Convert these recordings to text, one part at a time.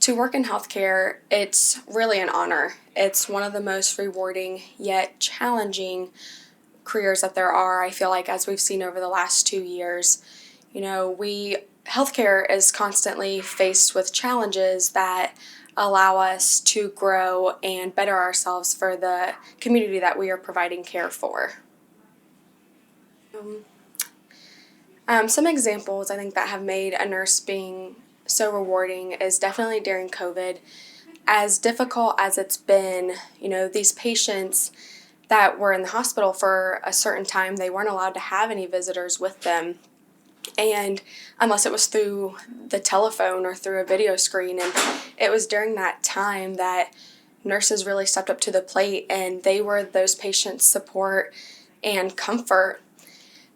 To work in healthcare, it's really an honor. It's one of the most rewarding yet challenging careers that there are, I feel like, as we've seen over the last 2 years. Healthcare is constantly faced with challenges that allow us to grow and better ourselves for the community that we are providing care for. Some examples I think that have made a nurse being so rewarding is definitely during COVID. As difficult as it's been, these patients that were in the hospital for a certain time, they weren't allowed to have any visitors with them. And unless it was through the telephone or through a video screen. And it was during that time that nurses really stepped up to the plate, and they were those patients' support and comfort.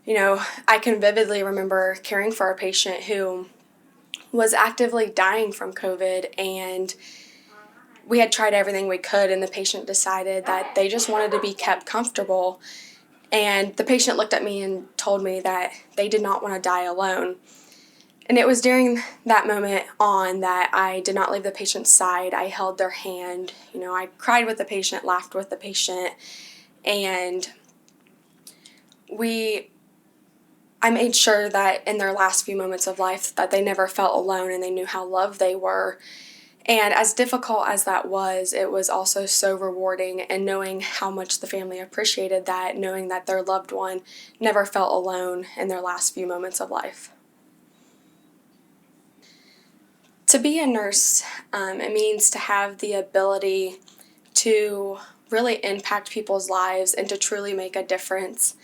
I can vividly remember caring for a patient who was actively dying from COVID, and we had tried everything we could, and the patient decided that they just wanted to be kept comfortable. And the patient looked at me and told me that they did not want to die alone. And it was during that moment on that I did not leave the patient's side. I held their hand. I cried with the patient, laughed with the patient, and I made sure that in their last few moments of life that they never felt alone and they knew how loved they were. And as difficult as that was, it was also so rewarding, and knowing how much the family appreciated that, knowing that their loved one never felt alone in their last few moments of life. To be a nurse, it means to have the ability to really impact people's lives and to truly make a difference.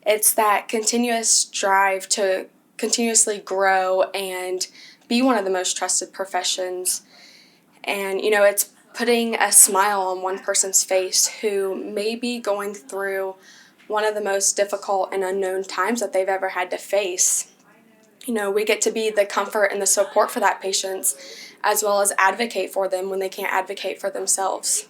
It's that continuous drive to continuously grow and be one of the most trusted professions. And, it's putting a smile on one person's face who may be going through one of the most difficult and unknown times that they've ever had to face. We get to be the comfort and the support for that patient, as well as advocate for them when they can't advocate for themselves.